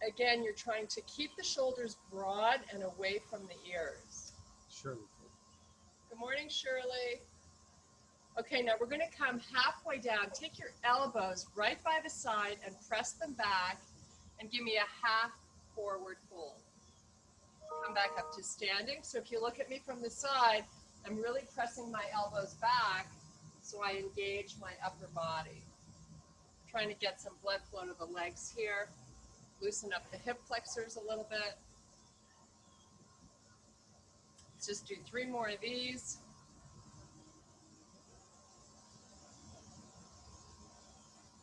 again, you're trying to keep the shoulders broad and away from the ears. Shirley. Good morning, Shirley. Okay, now we're going to come halfway down. Take your elbows right by the side and press them back and give me a half forward fold. Come back up to standing. So if you look at me from the side, I'm really pressing my elbows back so I engage my upper body. Trying to get some blood flow to the legs here. Loosen up the hip flexors a little bit. Let's just do 3 more of these.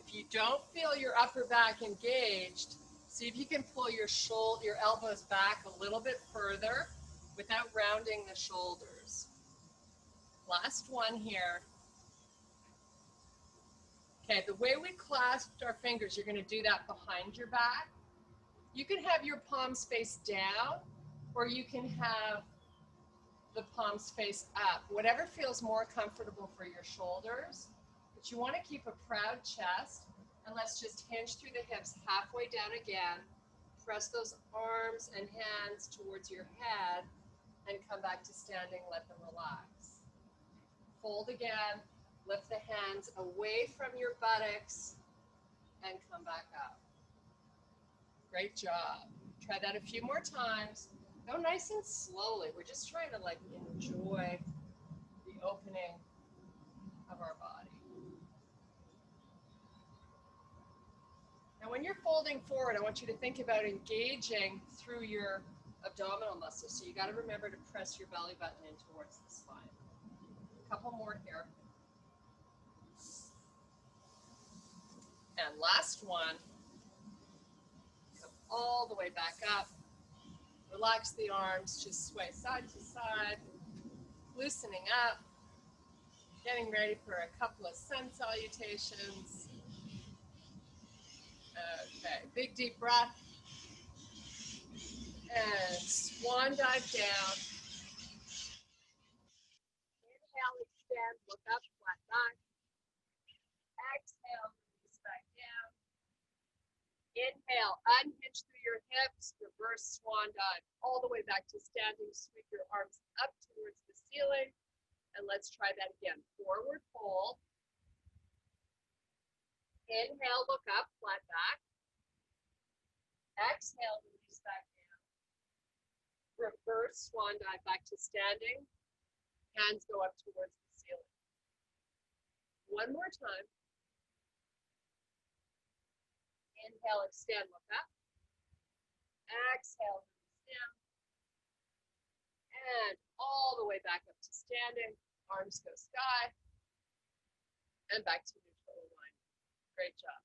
If you don't feel your upper back engaged, see if you can pull your elbows back a little bit further without rounding the shoulders. Last one here. Okay, the way we clasped our fingers, you're going to do that behind your back. You can have your palms face down, or you can have the palms face up. Whatever feels more comfortable for your shoulders. But you want to keep a proud chest, and let's just hinge through the hips halfway down again. Press those arms and hands towards your head and come back to standing, let them relax. Fold again, lift the hands away from your buttocks and come back up. Great job. Try that a few more times. Go nice and slowly. We're just trying to enjoy the opening of our body. Now when you're folding forward, I want you to think about engaging through your abdominal muscles. So you got to remember to press your belly button in towards the spine. A couple more here. And last one. Come all the way back up. Relax the arms, just sway side to side. Loosening up. Getting ready for a couple of sun salutations. Okay, big deep breath. And swan dive down. Inhale, extend, look up, flat back. Exhale, release back down. Inhale, unhinge through your hips, reverse swan dive all the way back to standing. Sweep your arms up towards the ceiling. And let's try that again. Forward fold. Inhale, look up, flat back. Exhale, release back down. Reverse swan dive back to standing. Hands go up towards the ceiling. One more time. Inhale, extend, look up. Exhale, release down. And all the way back up to standing. Arms go sky. And back to neutral alignment. Great job.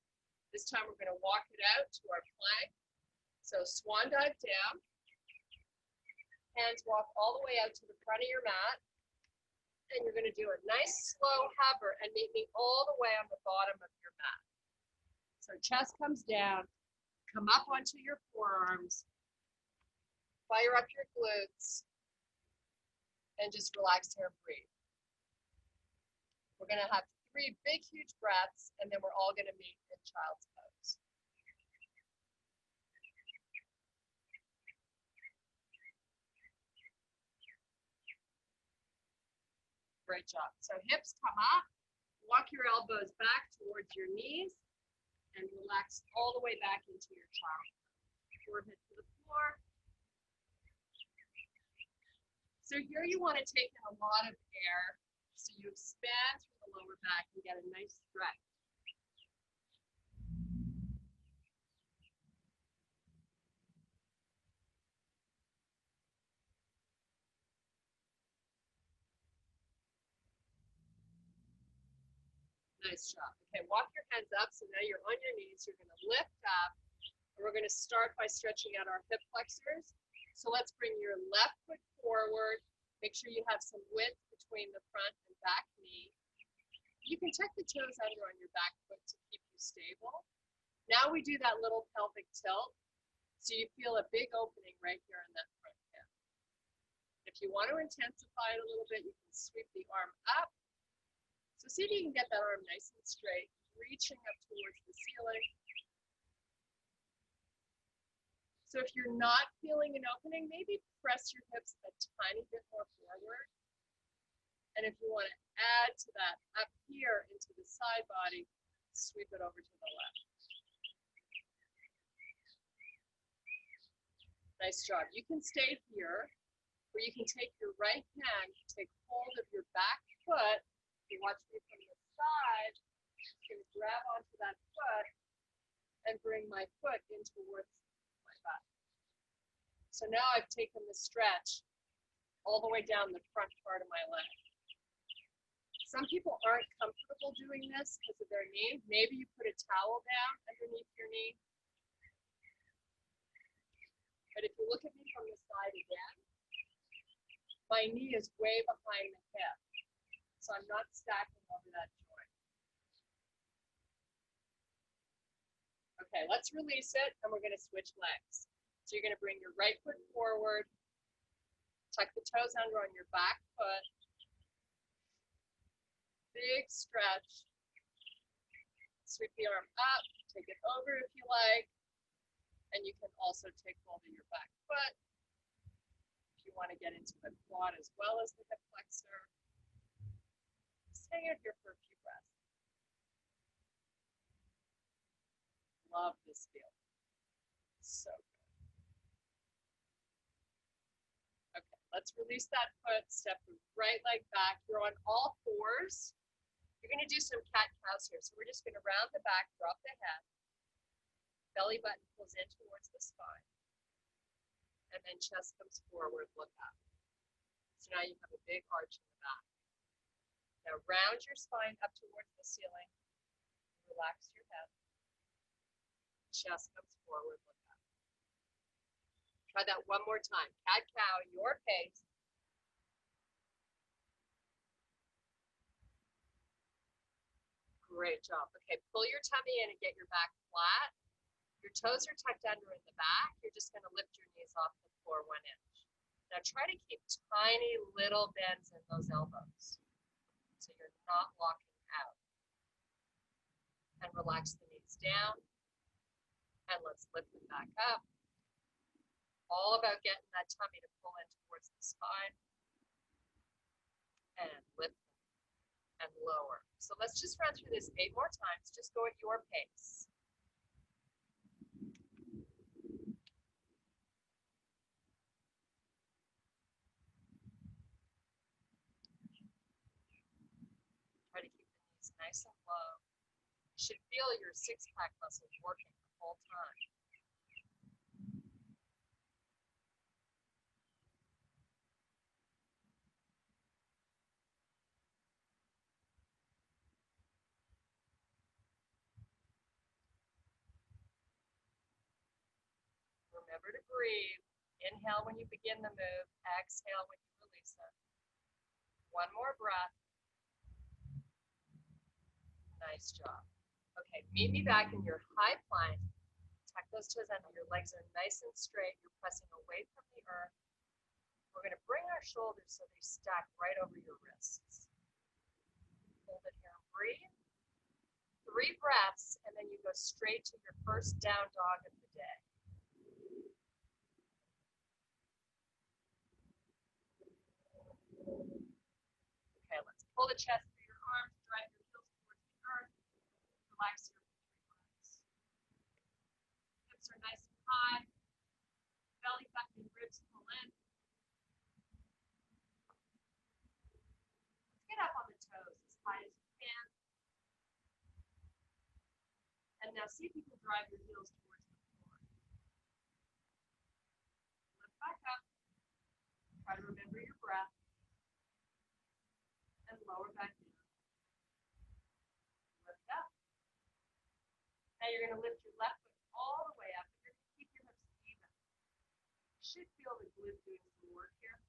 This time we're going to walk it out to our plank. So swan dive down. Hands walk all the way out to the front of your mat. And you're going to do a nice slow hover and meet me all the way on the bottom of your mat. So chest comes down, come up onto your forearms, fire up your glutes, and just relax here and breathe. We're going to have 3 big, huge breaths, and then we're all going to meet in child's pose. Great job. So hips come up, walk your elbows back towards your knees, and relax all the way back into your child. Forehead to the floor. So here you want to take in a lot of air, so you expand through the lower back and get a nice stretch. Nice job. Okay, walk your hands up. So now you're on your knees. You're going to lift up. And we're going to start by stretching out our hip flexors. So let's bring your left foot forward. Make sure you have some width between the front and back knee. You can tuck the toes under on your back foot to keep you stable. Now we do that little pelvic tilt. So you feel a big opening right here in that front hip. If you want to intensify it a little bit, you can sweep the arm up. So see if you can get that arm nice and straight, reaching up towards the ceiling. So if you're not feeling an opening, maybe press your hips a tiny bit more forward. And if you want to add to that up here into the side body, sweep it over to the left. Nice job. You can stay here, or you can take your right hand, take hold of your back foot. You watch me from the side. I'm going to grab onto that foot and bring my foot in towards my back. So now I've taken the stretch all the way down the front part of my leg. Some people aren't comfortable doing this because of their knee. Maybe you put a towel down underneath your knee. But if you look at me from the side again, my knee is way behind the hip. So I'm not stacking over that joint. Okay, let's release it and we're going to switch legs. So you're going to bring your right foot forward, tuck the toes under on your back foot. Big stretch. Sweep the arm up, take it over if you like. And you can also take hold of your back foot if you want to get into the quad as well as the hip flexor. Just hang out here for a few breaths. Love this feeling. So good. Okay, let's release that foot. Step the right leg back. You're on all fours. You're going to do some cat-cows here. So we're just going to round the back, drop the head. Belly button pulls in towards the spine. And then chest comes forward, look up. So now you have a big arch in the back. Now round your spine up towards the ceiling. Relax your head. Chest comes forward, look up. Try that one more time. Cat-cow, your pace. Great job. Okay, pull your tummy in and get your back flat. Your toes are tucked under in the back. You're just going to lift your knees off the floor 1 inch. Now try to keep tiny little bends in those elbows so you're not locking out. And relax the knees down. And let's lift them back up. All about getting that tummy to pull in towards the spine. And lift and lower. So let's just run through this 8 more times. Just go at your pace. Try to keep the knees nice and low. You should feel your six-pack muscles working the whole time. Remember to breathe. Inhale when you begin the move. Exhale when you release it. One more breath. Nice job. Okay, meet me back in your high plank. Tuck those toes under. Your legs are nice and straight. You're pressing away from the earth. We're going to bring our shoulders so they stack right over your wrists. Hold it here and breathe. 3 breaths, and then you go straight to your first down dog of the day. Okay, let's pull the chest through your arms, drive your heels towards the earth. Relax here for 3 breaths. Hips are nice and high. Belly button and ribs pull in. Let's get up on the toes as high as you can. And now see if you can drive your heels towards the floor. Lift back up. Try to remember your breath. And lower back down. Lift up. Now you're going to lift your left foot all the way up. You're going to keep your hips even. You should feel the glute doing some work here.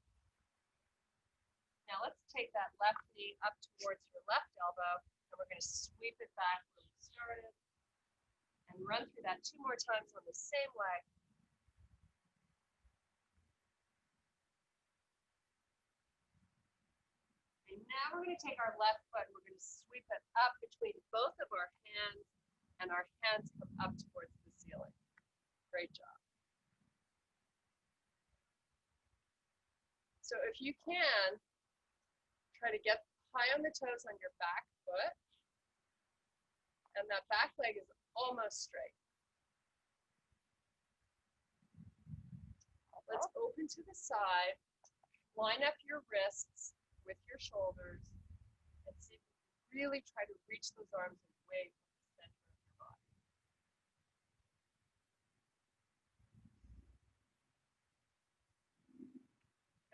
Now let's take that left knee up towards your left elbow, and we're going to sweep it back where we started. And run through that 2 more times on the same leg. And now we're going to take our left foot and we're going to sweep it up between both of our hands, and our hands come up towards the ceiling. Great job. So if you can, try to get high on the toes on your back foot, and that back leg is almost straight. Let's open to the side, line up your wrists with your shoulders, and see if you really try to reach those arms away from the center of your body.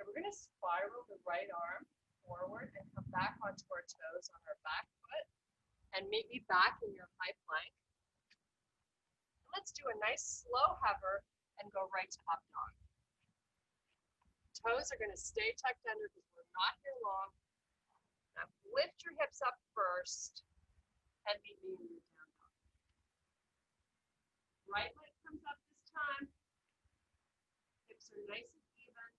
And we're going to spiral the right arm forward and come back onto our toes on our back foot, and meet me back in your high plank. And let's do a nice slow hover and go right to up dog. Toes are going to stay tucked under because we're not here long. Now lift your hips up first and meet me in your down dog. Right leg comes up this time. Hips are nice and even.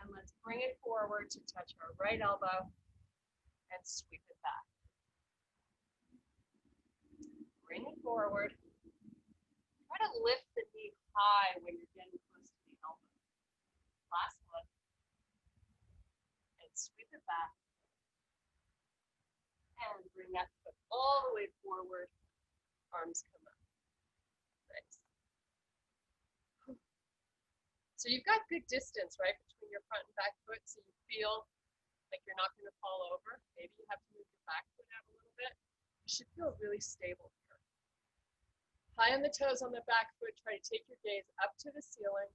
And let's bring it forward to touch our right elbow and sweep it back. Bring it forward. Try to lift the knee high when you're getting close to the elbow. Last one. And sweep it back. And bring that foot all the way forward. Arms come up. Nice. So you've got good distance, right, between your front and back foot, so you feel like you're not going to fall over. Maybe you have to move your back foot out a little bit. You should feel really stable here. High on the toes on the back foot, try to take your gaze up to the ceiling.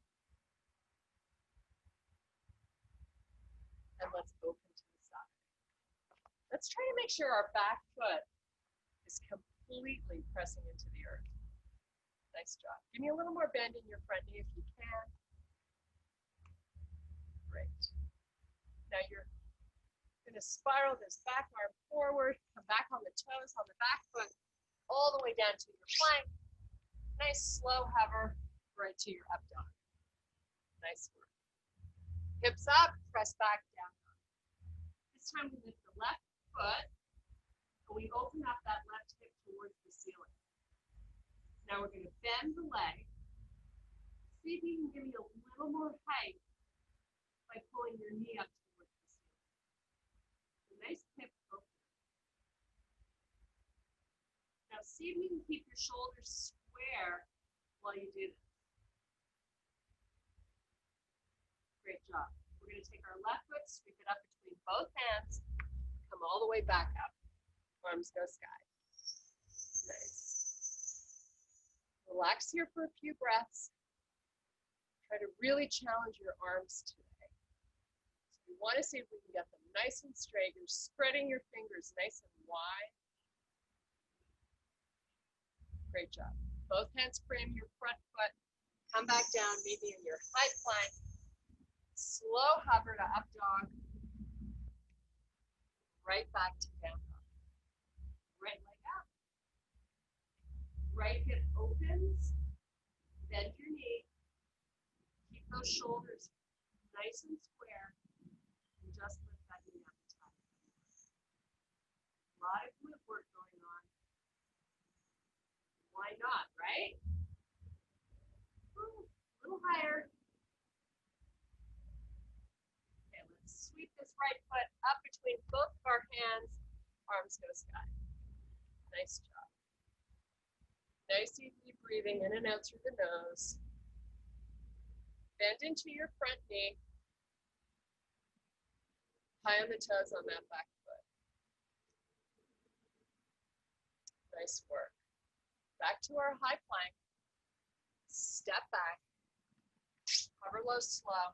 And let's open to the side. Let's try to make sure our back foot is completely pressing into the earth. Nice job. Give me a little more bend in your front knee if you can. Great. Now you're going to spiral this back arm forward, come back on the toes on the back foot, all the way down to your plank. Nice slow hover right to your up dog. Nice work. Hips up, press back down. This time we lift the left foot and we open up that left hip towards the ceiling. Now we're going to bend the leg. See if you can give me a little more height by pulling your knee up towards the ceiling. A nice hip open. Now see if you can keep your shoulders square while you do this. Great job. We're going to take our left foot, sweep it up between both hands, come all the way back up. Arms go sky. Nice. Relax here for a few breaths. Try to really challenge your arms today. So we want to see if we can get them nice and straight. You're spreading your fingers nice and wide. Great job. Both hands frame your front foot. Come back down, maybe in your high plank. Slow hover to up dog. Right back to down dog. Right leg up. Right hip opens. Bend your knee. Keep those shoulders nice and square. And just lift that knee up the top. A lot of glute work going on. Why not, right? Ooh, a little higher. Okay, let's sweep this right foot up between both of our hands. Arms go sky. Nice job. Nice easy breathing in and out through the nose. Bend into your front knee. High on the toes on that back foot. Nice work. Back to our high plank. Step back. Hover low, slow.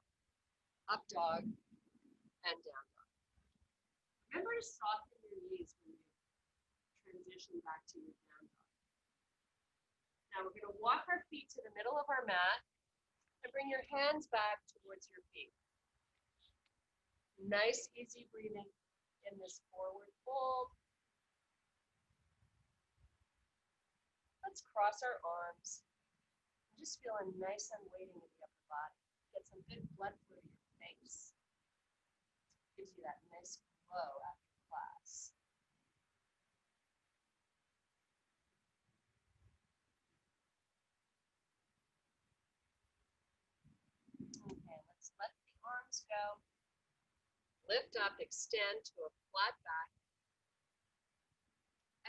Up dog and down dog. Remember to soften your knees when you transition back to your down dog. Now we're going to walk our feet to the middle of our mat and bring your hands back towards your feet. Nice, easy breathing in this forward fold. Let's cross our arms. I'm just feeling nice and weighting in the upper body. Get some good blood flow to your face. Gives you that nice glow after class. Okay, let's let the arms arms go. Lift up, extend to a flat back.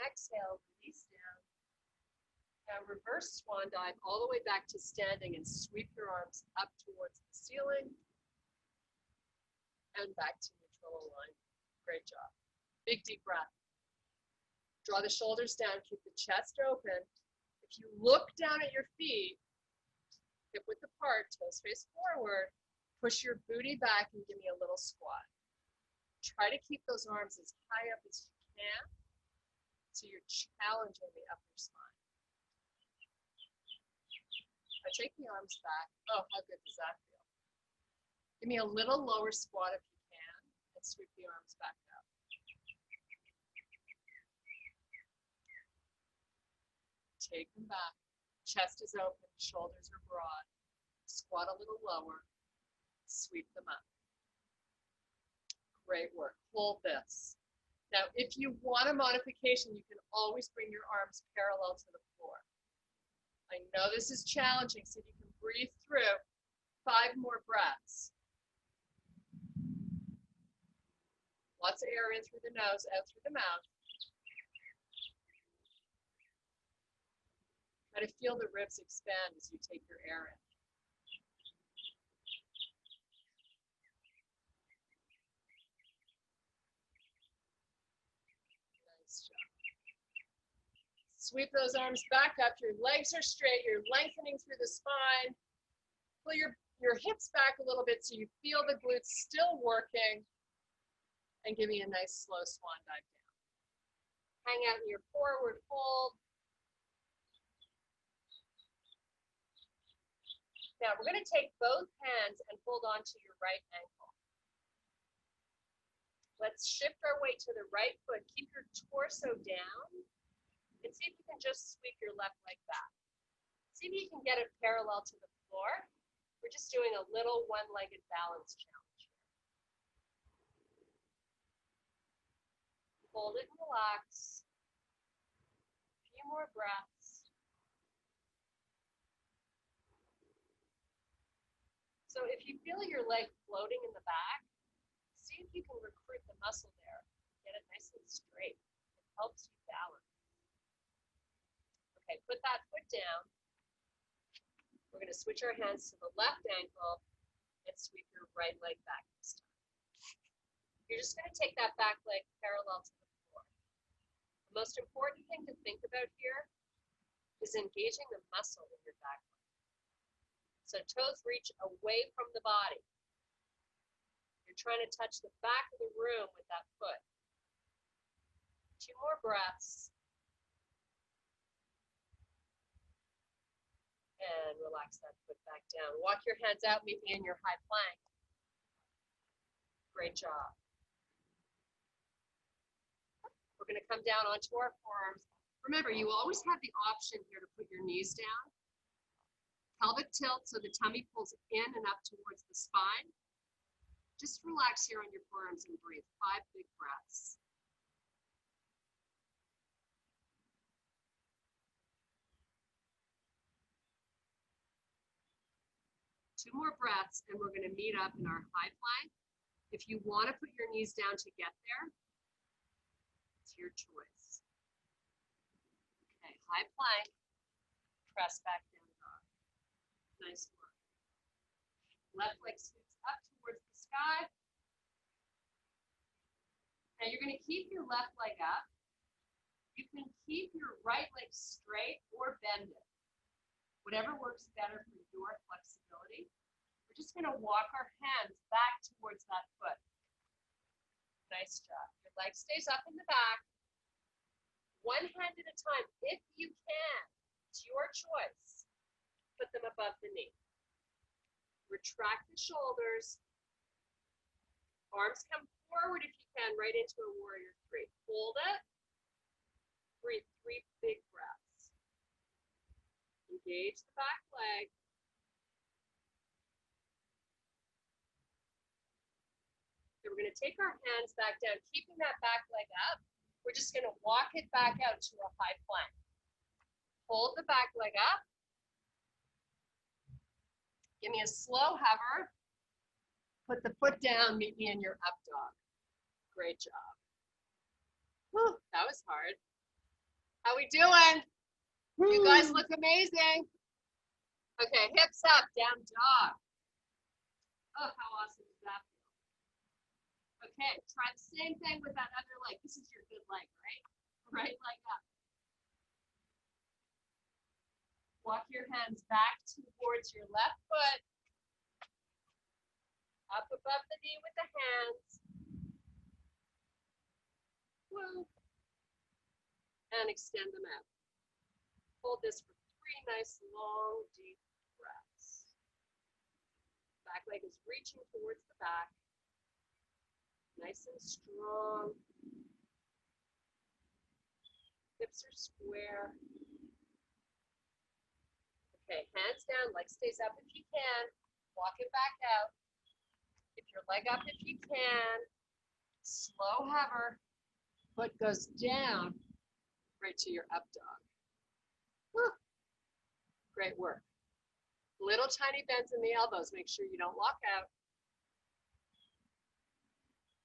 Exhale, release down. Now reverse swan dive all the way back to standing and sweep your arms up towards the ceiling and back to neutral alignment. Great job. Big deep breath. Draw the shoulders down, keep the chest open. If you look down at your feet, hip width apart, toes face forward, push your booty back and give me a little squat. Try to keep those arms as high up as you can so you're challenging the upper spine. Now take the arms back. Oh, how good does that feel? Give me a little lower squat if you can and sweep the arms back up. Take them back. Chest is open, shoulders are broad. Squat a little lower, sweep them up. Great work. Hold this. Now, if you want a modification, you can always bring your arms parallel to the floor. I know this is challenging, so you can breathe through 5 more breaths. Lots of air in through the nose, out through the mouth. Try to feel the ribs expand as you take your air in. Sweep those arms back up. Your legs are straight. You're lengthening through the spine. Pull your hips back a little bit so you feel the glutes still working. And give me a nice slow swan dive down. Hang out in your forward fold. Now we're going to take both hands and hold on to your right ankle. Let's shift our weight to the right foot. Keep your torso down. And see if you can just sweep your left leg back. See if you can get it parallel to the floor. We're just doing a little one-legged balance challenge here. Hold it and relax. A few more breaths. So if you feel your leg floating in the back, see if you can recruit the muscle there. Get it nice and straight. It helps you balance. Okay, put that foot down. We're going to switch our hands to the left ankle and sweep your right leg back this time. You're just going to take that back leg parallel to the floor. The most important thing to think about here is engaging the muscle in your back leg. So toes reach away from the body. You're trying to touch the back of the room with that foot. 2 more breaths. And relax that foot back down. Walk your hands out, meet me in your high plank. Great job. We're going to come down onto our forearms. Remember, you always have the option here to put your knees down. Pelvic tilt so the tummy pulls in and up towards the spine. Just relax here on your forearms and breathe. 5 big breaths. Two more breaths, and we're going to meet up in our high plank. If you want to put your knees down to get there, it's your choice. Okay, high plank, press back down dog. Nice work. Left leg scoots up towards the sky. Now you're going to keep your left leg up. You can keep your right leg straight or bend it. Whatever works better for your flexibility. We're just going to walk our hands back towards that foot. Nice job. Your leg stays up in the back. One hand at a time, if you can. It's your choice. Put them above the knee. Retract the shoulders. Arms come forward if you can, right into a warrior 3. Hold it. Breathe 3 big breaths. Engage the back leg. So we're going to take our hands back down, keeping that back leg up. We're just going to walk it back out to a high plank. Hold the back leg up. Give me a slow hover. Put the foot down, meet me in your up dog. Great job. Whew, that was hard. How we doing? You guys look amazing. Okay, hips up, down dog. Oh, how awesome does that feel? Okay, try the same thing with that other leg. This is your good leg, right? Right leg up. Walk your hands back towards your left foot. Up above the knee with the hands. Woo. And extend them out. Hold this for 3 nice, long, deep breaths. Back leg is reaching towards the back. Nice and strong. Hips are square. Okay, hands down, leg stays up if you can. Walk it back out. Keep your leg up if you can. Slow hover. Foot goes down right to your up dog. Woo. Great work. Little tiny bends in the elbows. Make sure you don't lock out.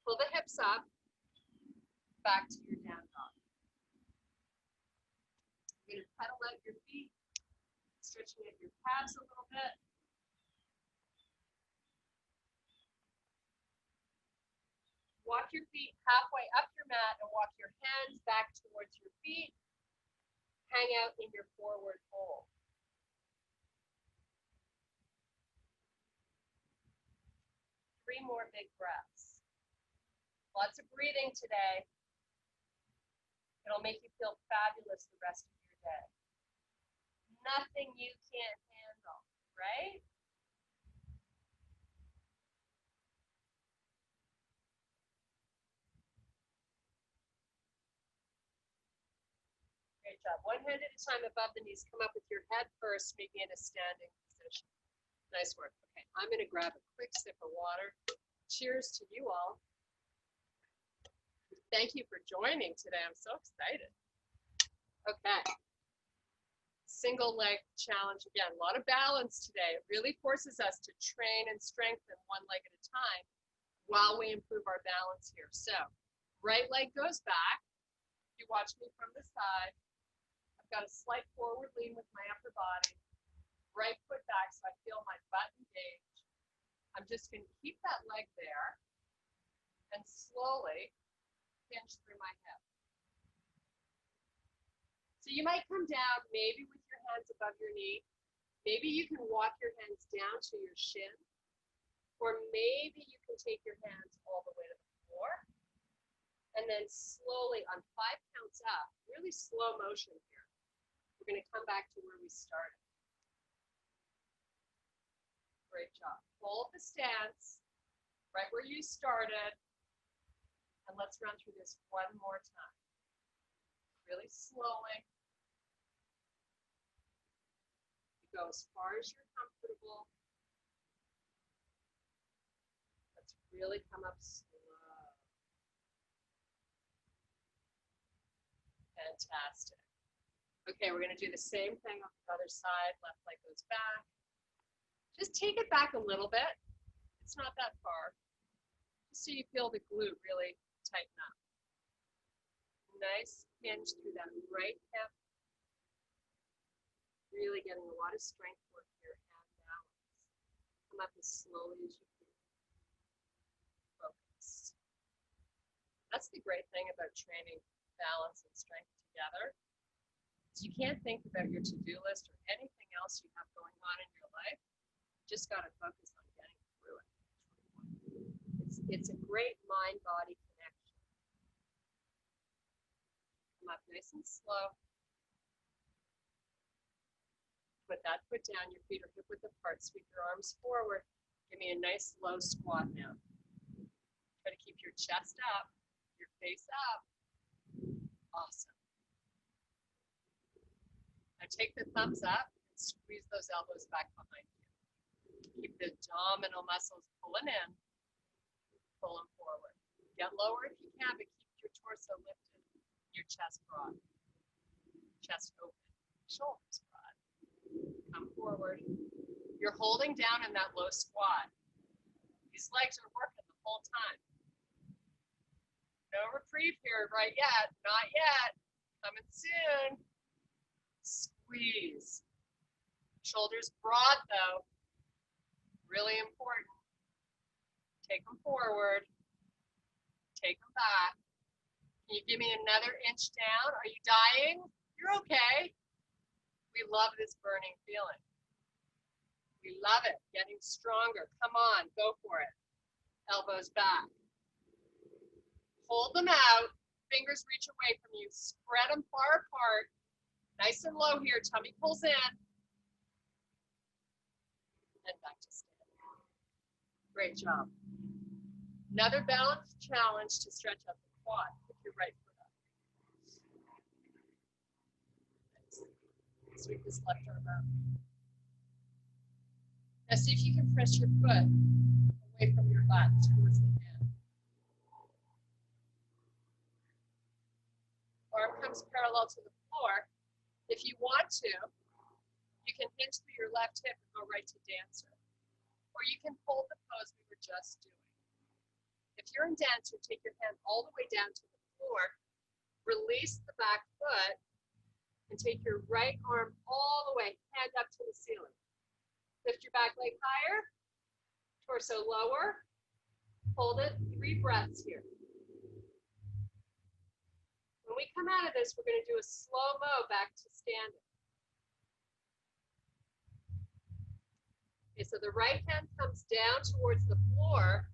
Pull the hips up. Back to your down dog. You're going to pedal out your feet. Stretching out your calves a little bit. Walk your feet halfway up your mat and walk your hands back towards your feet. Hang out in your forward fold. Three more big breaths. Lots of breathing today. It'll make you feel fabulous the rest of your day. Nothing you can't handle, right? Great job. One hand at a time above the knees. Come up with your head first, maybe in a standing position. Nice work. Okay, I'm going to grab a quick sip of water. Cheers to you all. Thank you for joining today. I'm so excited. Okay. Single leg challenge again. A lot of balance today. It really forces us to train and strengthen one leg at a time while we improve our balance here. So, right leg goes back. You watch me from the side. I've got a slight forward lean with my upper body. Right foot back so I feel my butt engage. I'm just going to keep that leg there and slowly hinge through my hip. So you might come down maybe with your hands above your knee. Maybe you can walk your hands down to your shin. Or maybe you can take your hands all the way to the floor. And then slowly on 5 counts up, really slow motion here. We're going to come back to where we started. Great job. Hold the stance right where you started. And let's run through this one more time. Really slowly. You go as far as you're comfortable. Let's really come up slow. Fantastic. Okay, we're going to do the same thing on the other side. Left leg goes back. Just take it back a little bit. It's not that far. Just so you feel the glute really tighten up. Nice hinge through that right hip. Really getting a lot of strength work here and balance. Come up as slowly as you can. Focus. That's the great thing about training balance and strength together. So you can't think about your to-do list or anything else you have going on in your life. You just got to focus on getting through it. It's a great mind-body connection. Come up nice and slow. Put that foot down. Your feet are hip width apart. Sweep your arms forward. Give me a nice low squat now. Try to keep your chest up, your face up. Awesome. Now take the thumbs up and squeeze those elbows back behind you. Keep the abdominal muscles pulling in. Pull them forward. Get lower if you can, but keep your torso lifted. Your chest broad. Chest open. Shoulders broad. Come forward. You're holding down in that low squat. These legs are working the whole time. No reprieve here right yet. Not yet. Coming soon. Squeeze. Shoulders broad though. Really important. Take them forward. Take them back. Can you give me another inch down? Are you dying? You're okay. We love this burning feeling. We love it. Getting stronger. Come on, go for it. Elbows back. Hold them out. Fingers reach away from you. Spread them far apart. Nice and low here. Tummy pulls in. And back to standing. Great job. Another balance challenge to stretch up the quad. Put your right foot up. Sweep this left arm out. Now see if you can press your foot away from your butt towards the hand. Arm comes parallel to the floor. If you want to, you can hinge through your left hip and go right to dancer. Or you can hold the pose we were just doing. If you're in dancer, take your hand all the way down to the floor, release the back foot, and take your right arm all the way, hand up to the ceiling. Lift your back leg higher, torso lower, hold it, 3 breaths here. When we come out of this, we're going to do a slow-mo back to standing. Okay, so the right hand comes down towards the floor.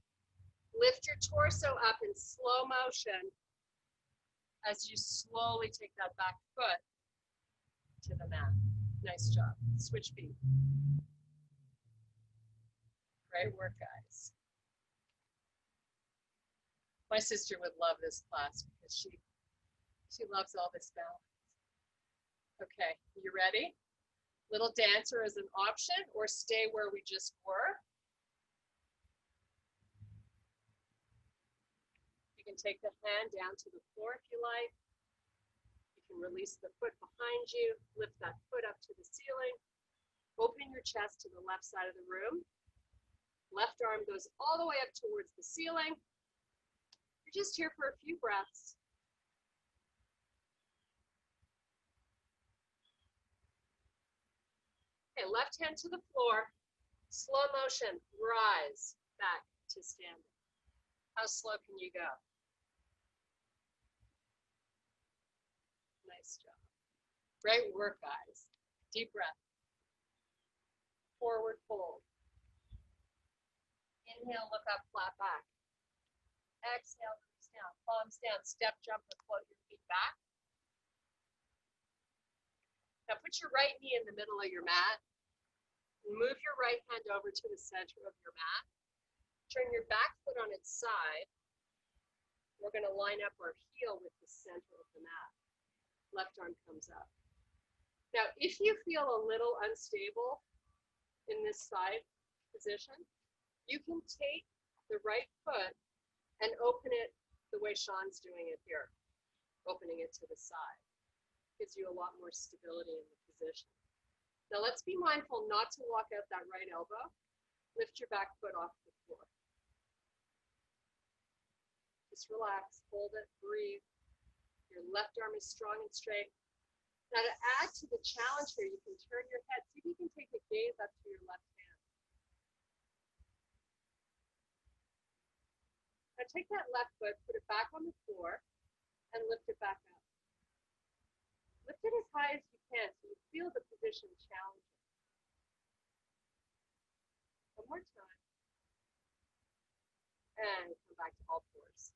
Lift your torso up in slow motion as you slowly take that back foot to the mat. Nice job. Switch feet. Great work, guys. My sister would love this class because she loves all this balance. Okay, you ready? Little dancer is an option, or stay where we just were. You can take the hand down to the floor if you like. You can release the foot behind you, lift that foot up to the ceiling. Open your chest to the left side of the room. Left arm goes all the way up towards the ceiling. You're just here for a few breaths. Okay, left hand to the floor. Slow motion, rise back to standing. How slow can you go? Nice job. Great work, guys. Deep breath. Forward fold. Inhale, look up, flat back. Exhale, release down, palms down, step, jump, and float your feet back. Now put your right knee in the middle of your mat. Move your right hand over to the center of your mat. Turn your back foot on its side. We're going to line up our heel with the center of the mat. Left arm comes up. Now, if you feel a little unstable in this side position, you can take the right foot and open it the way Sean's doing it here, opening it to the side. Gives you a lot more stability in the position. Now let's be mindful not to walk out that right elbow. Lift your back foot off the floor. Just relax, hold it, breathe. Your left arm is strong and straight. Now to add to the challenge here, you can turn your head. See if you can take a gaze up to your left hand. Now take that left foot, put it back on the floor, and lift it back up. Lift it as high as you can so you feel the position challenging. One more time. And come back to all fours.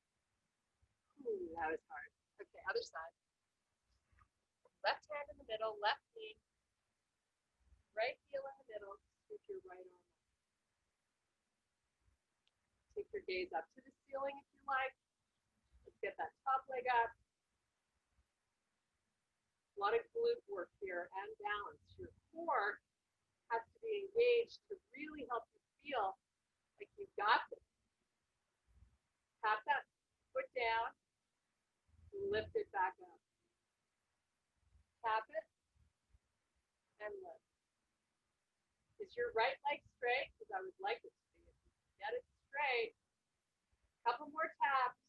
Ooh, that was hard. Okay, other side. Left hand in the middle, left knee. Right heel in the middle. Sweep your right arm up. Take your gaze up to the ceiling if you like. Let's get that top leg up. A lot of glute work here and balance. Your core has to be engaged to really help you feel like you've got this. Tap that foot down, lift it back up. Tap it, and lift. Is your right leg straight? Because I would like it to be. If you get it great. Couple more taps.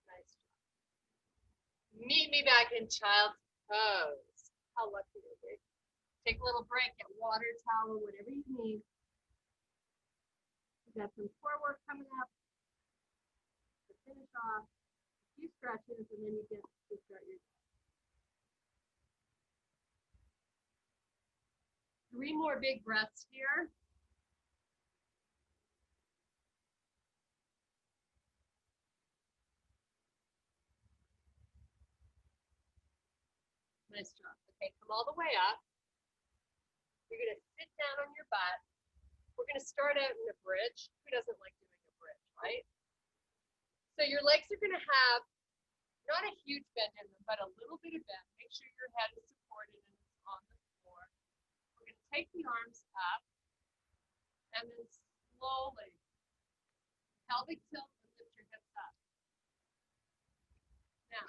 Nice job. Meet me back in child's pose. How lucky are we? Take a little break, get water, towel, whatever you need. We got some core work coming up to finish off. A few stretches, and then you get to start your day. 3 more big breaths here. Nice job. Okay, come all the way up. You're going to sit down on your butt. We're going to start out in a bridge. Who doesn't like doing a bridge, right? So your legs are going to have not a huge bend in them, but a little bit of bend. Make sure your head is supported and it's on the floor. We're going to take the arms up and then slowly, pelvic tilt and lift your hips up. Now,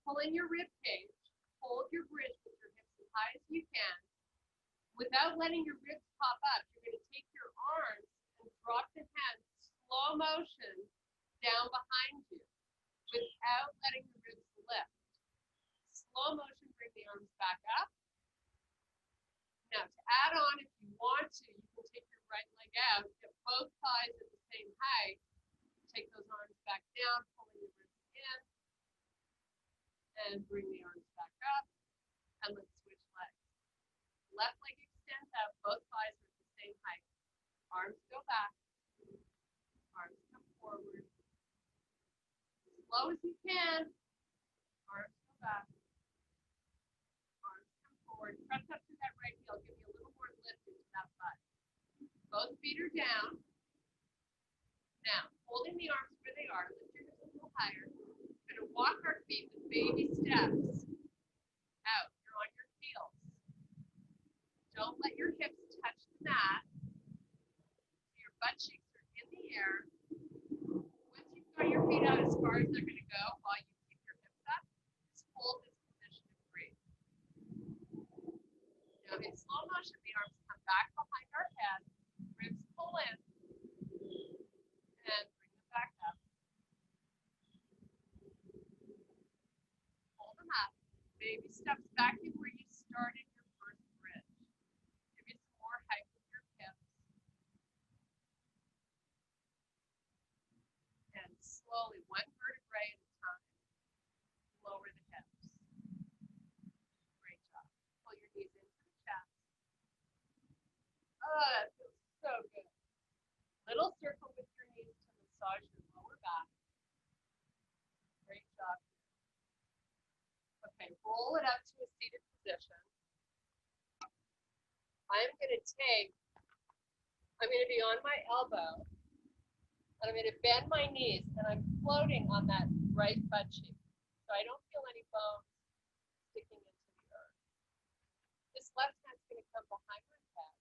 pull in your rib cage. Hold your bridge with your hips as high as you can. Without letting your ribs pop up, you're going to take your arms and drop the hands slow motion down behind you without letting the ribs lift. Slow motion, bring the arms back up. Now, to add on, if you want to, you can take your right leg out, get both thighs at the same height, take those arms back down, pulling your ribs in, and bring the arms back up, and let's switch legs. Left leg extends out, both thighs are at the same height. Arms go back, arms come forward. As slow as you can, arms go back, arms come forward. Press up to that right heel, give you a little more lift into that butt. Both feet are down. Now, holding the arms where they are, lift your hips a little higher. We're going to walk our feet with baby steps out. You're on your heels. Don't let your hips touch the mat. Your butt cheeks are in the air. Once you've got your feet out as far as they're going to go, while you keep your hips up, just hold this position and breathe. Now, in slow motion, the arms come back behind our head, ribs pull in, and bring them back up. Hold them up. Baby steps back in where you started your first bridge. Give you some more height with your hips. And slowly, one vertebrae at a time, lower the hips. Great job. Pull your knees into the chest. Oh, that feels so good. Little circle with your knees to massage your lower back. Great job. Okay, roll it up to a seated position. I'm going to be on my elbow, and I'm going to bend my knees, and I'm floating on that right butt cheek, so I don't feel any bones sticking into the earth. This left hand's going to come behind my head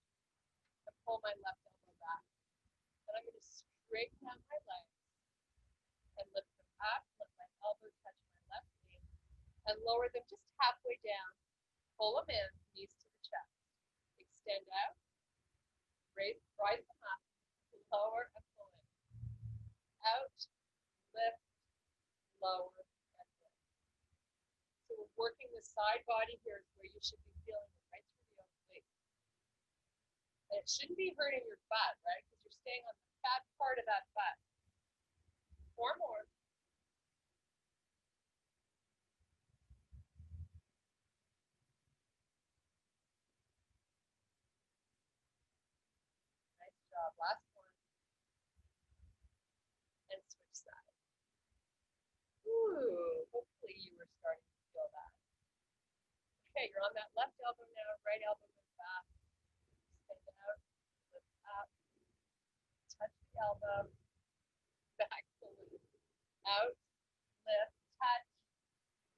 and pull my left elbow back. Then I'm going to straighten out my legs and lift them up, let my elbow touch my left knee, and lower them just halfway down. Pull them in, knees to the chest. Extend out, rise them up, lower and pull in. Out, lift, lower, and lift. So we're working the side body here where you should be feeling it right through the oblique. And it shouldn't be hurting your butt, right? Because you're staying on the fat part of that butt. 4 more. Nice job. Last one. And switch sides. Ooh, hopefully you were starting to feel that. Okay, you're on that left elbow now, right elbow goes back. Extend out, lift up, touch the elbow, back to loop. Out, lift, touch,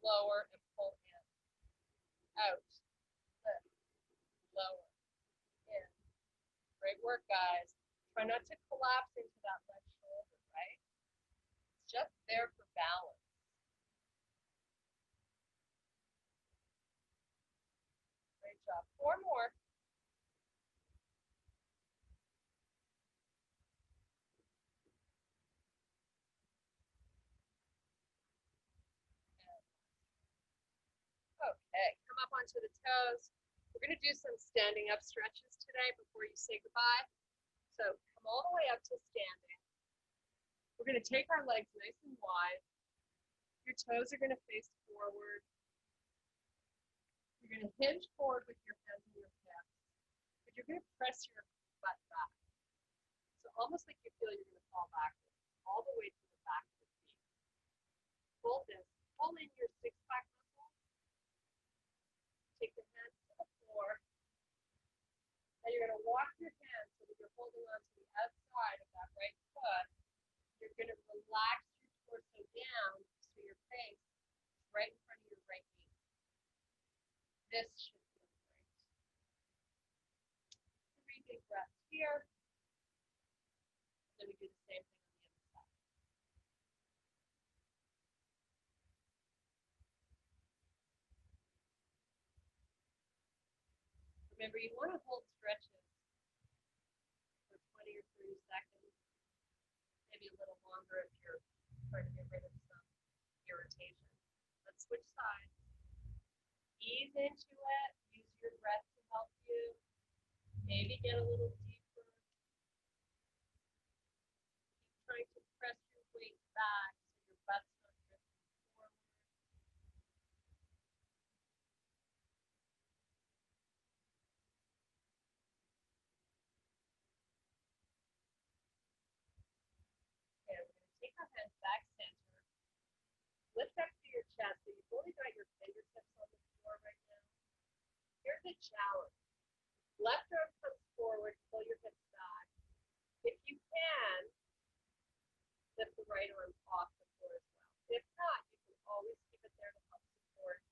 lower, and pull in. Out, lift, lower, in. Great work, guys. Try not to collapse into that left shoulder, right? It's just there for balance. Great Great job. 4 more. Okay, come up onto the toes. We're going to do some standing up stretches today before you say goodbye. So come all the way up to standing. We're going to take our legs nice and wide. Your toes are going to face forward. You're going to hinge forward with your hands and your hips, but you're going to press your butt back. So almost like you feel you're going to fall backwards, all the way to the back of the feet. Hold this. Pull in your six-pack muscle. Take your hands to the floor. Now you're going to walk your hands so that you're holding on to the outside of that right foot. You're going to relax your torso down so your face is right in front of your right knee. This should feel great. 3 big breaths here. Then we do the same thing on the other side. Remember, you want to hold stretches for 20 or 30 seconds, maybe a little longer if you're trying to get rid of some irritation. Let's switch sides. Ease into it. Use your breath to help you. Maybe get a little deeper. Keep trying to press your weight back so your butt's not drifting forward. Okay, we're going to take our hands back center. Lift up to your chest. So you've only got your fingertips on the floor right now. Here's a challenge. Left arm comes forward, pull your hips back. If you can, lift the right arm off the floor as well. If not, you can always keep it there to help support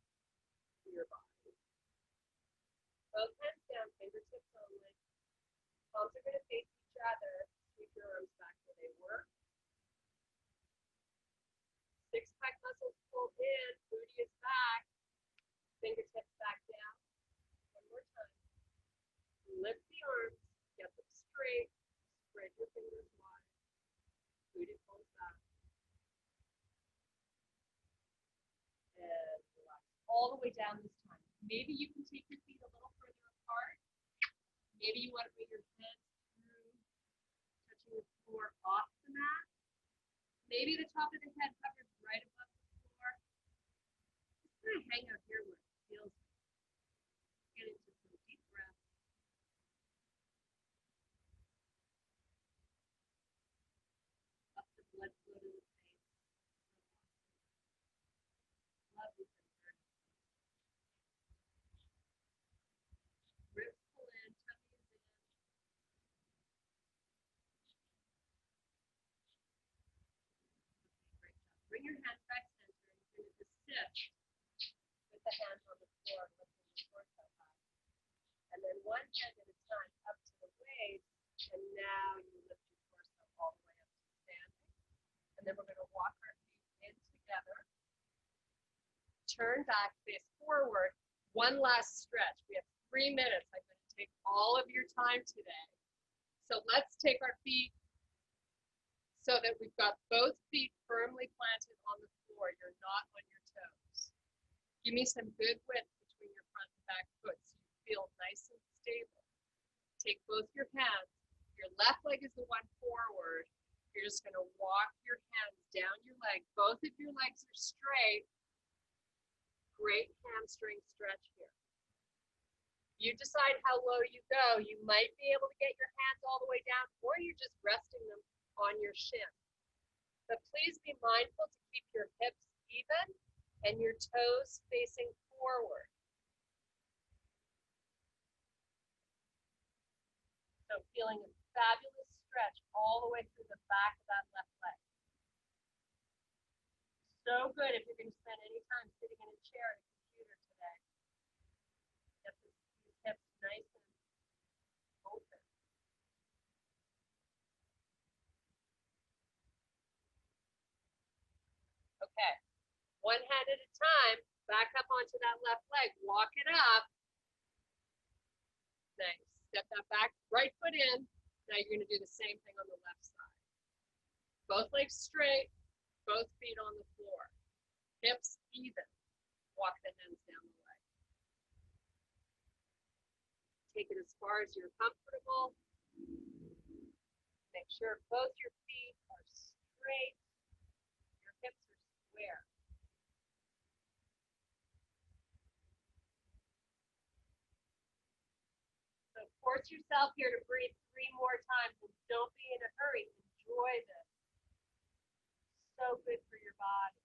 your body. Both hands down, fingertips only. Palms are going to face each other. Sweep your arms back where they were. Six-pack muscles pulled in, booty is back, fingertips back down. One more time. Lift the arms, get them straight, spread your fingers wide. Booty pulls back. And relax all the way down this time. Maybe you can take your feet a little further apart. Maybe you want to bring your hands through, touching the floor off the mat. Maybe the top of the head hovers right above the floor. Just kind of hang out here where it feels good. Get into some deep breaths. Up the blood flow to the face. Lovely for the ribs pull in, tummy is in. Okay, great job. Bring your hands back center. You're going to assist with the hands on the floor, lifting the torso up. And then one hand at a time up to the waist, and now you lift your torso all the way up to standing. And then we're going to walk our feet in together. Turn back, face forward. One last stretch. We have 3 minutes. I'm going to take all of your time today. So let's take our feet so that we've got both feet firmly planted on the floor. You're not on your toes. Give me some good width between your front and back foot so you feel nice and stable. Take both your hands. Your left leg is the one forward. You're just going to walk your hands down your leg. Both of your legs are straight. Great hamstring stretch here. You decide how low you go. You might be able to get your hands all the way down, or you're just resting them on your shin. But please be mindful to keep your hips even and your toes facing forward. So feeling a fabulous stretch all the way through the back of that left leg. So good if you're going to spend any time sitting in a chair at a computer today. Get these hips nice and open. Okay, one hand at a time, back up onto that left leg, walk it up. Nice. Step that back, right foot in. Now you're going to do the same thing on the left side. Both legs straight, both feet on the floor. Hips even. Walk the hands down the leg. Take it as far as you're comfortable. Make sure both your feet are straight. Your hips are square. So force yourself here to breathe 3 more times and don't be in a hurry. Enjoy this. So good for your body.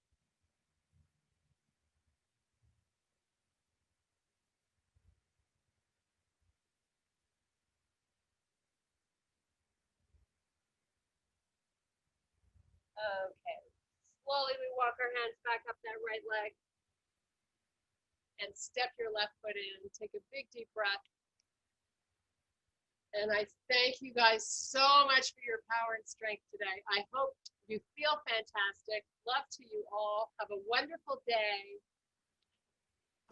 Okay. Slowly we walk our hands back up that right leg and step your left foot in. Take a big deep breath. And I thank you guys so much for your power and strength today. I hope you feel fantastic. Love to you all. Have a wonderful day.